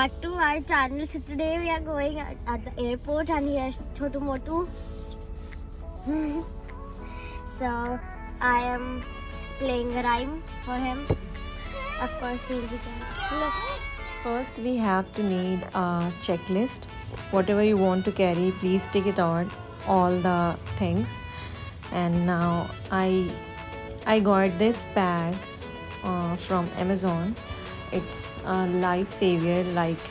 back to our channel. So today we are going at the airport and here's Chotu Motu. So I am playing a rhyme for him. Of course he will be playing. Look. First we have to need a checklist. Whatever you want to carry, please take it out, all the things. And now I got this bag from Amazon. It's a lifesaver. Like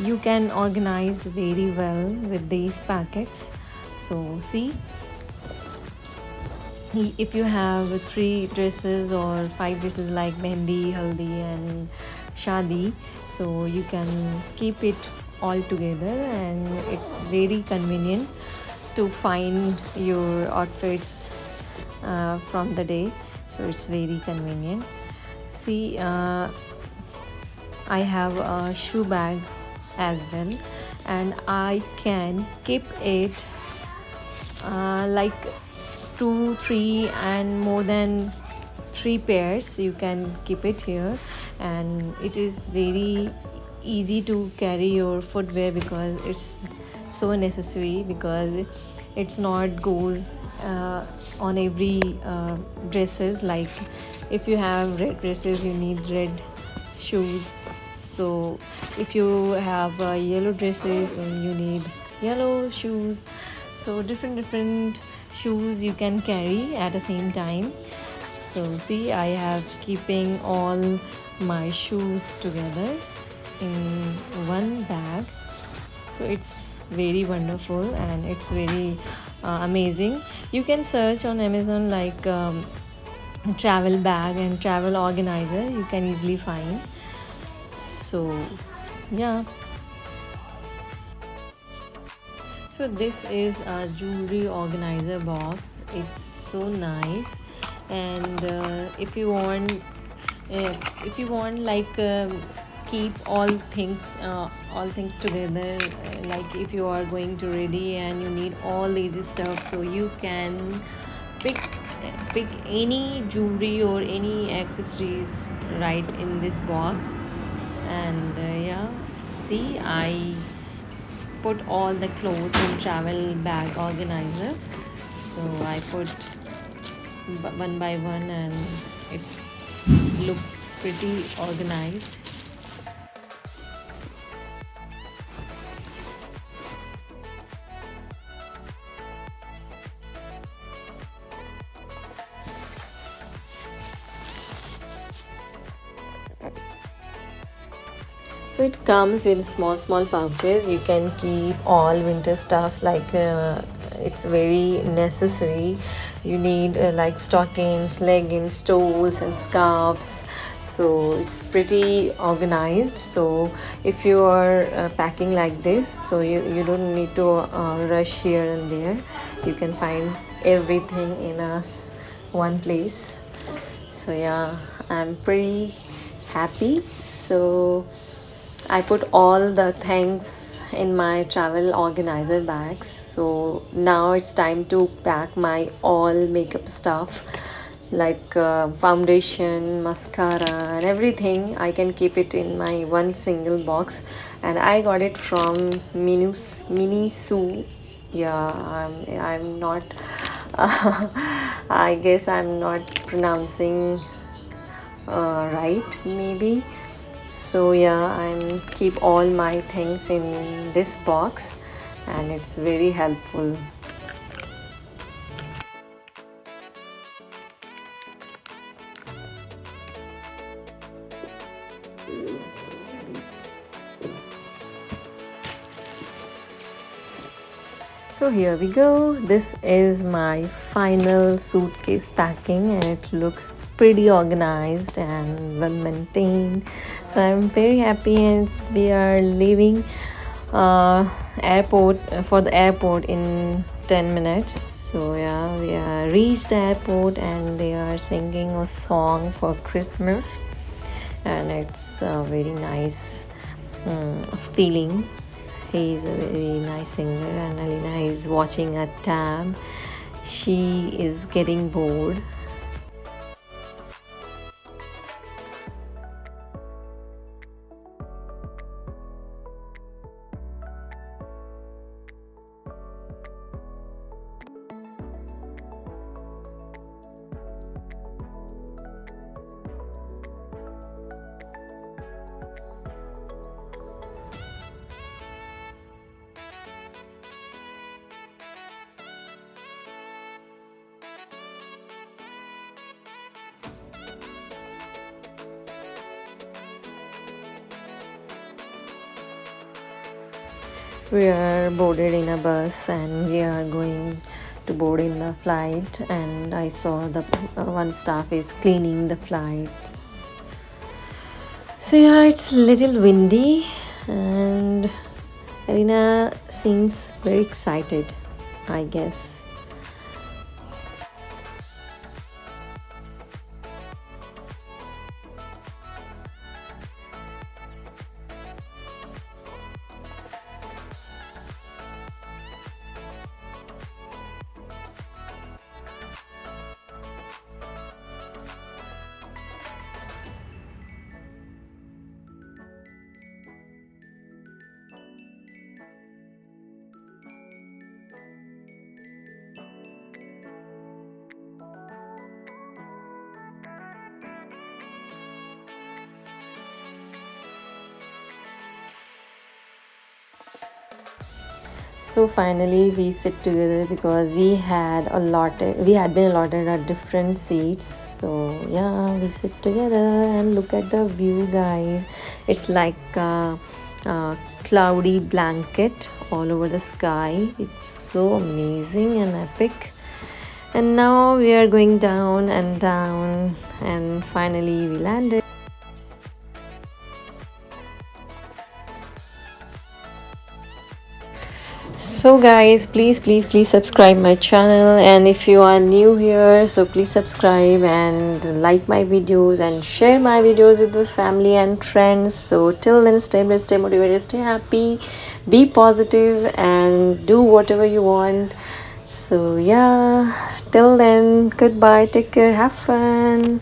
you can organize very well with these packets. So see, if you have 3 dresses or 5 dresses like mehndi, haldi and shadi, so you can keep it all together, and it's very convenient to find your outfits from the day. So it's very convenient. See, I have a shoe bag as well, and I can keep it like 2, 3 and more than 3 pairs. You can keep it here, and it is very easy to carry your footwear because it's so necessary, because it's not goes on every dresses. Like if you have red dresses, you need red shoes. So if you have yellow dresses, you need yellow shoes. So different shoes you can carry at the same time. So see, I have keeping all my shoes together in one bag. So it's very wonderful and it's very amazing. You can search on Amazon like travel bag and travel organizer. You can easily find. So yeah, so this is a jewelry organizer box. It's so nice. And if you want like keep all things together, like if you are going to ready and you need all these stuff, so you can pick any jewelry or any accessories right in this box. And yeah, see, I put all the clothes in travel bag organizer. So I put one by one, and it's look pretty organized. So it comes with small pouches. You can keep all winter stuffs, like it's very necessary. You need like stockings, leggings, stoles and scarves. So it's pretty organized. So if you are packing like this, so you don't need to rush here and there. You can find everything in one place. So yeah, I'm pretty happy. So I put all the things in my travel organizer bags. So now it's time to pack my all makeup stuff, like foundation, mascara and everything. I can keep it in my one single box, and I got it from Minisu. Yeah, I'm not I guess I'm not pronouncing right, maybe. So yeah, I keep all my things in this box, and it's very helpful. So here we go. This is my final suitcase packing, and it looks pretty organized and well maintained. So I'm very happy, and we are leaving airport for the airport in 10 minutes. So yeah, we are reached the airport, and they are singing a song for Christmas, and it's a very nice feeling. He's a very nice singer, and Alina is watching a tab. She is getting bored. We are boarded in a bus and we are going to board in the flight, and I saw the one staff is cleaning the flights. So yeah, it's a little windy and Arina seems very excited, I guess. So finally we sit together because we had been allotted at different seats. So yeah, we sit together and look at the view, guys. It's like a cloudy blanket all over the sky. It's so amazing and epic. And now we are going down and down, and finally we landed. So guys, please subscribe my channel, and if you are new here, so please subscribe and like my videos and share my videos with your family and friends. So till then, stay blessed, stay motivated, stay happy, be positive and do whatever you want. So yeah, till then, goodbye, take care, have fun.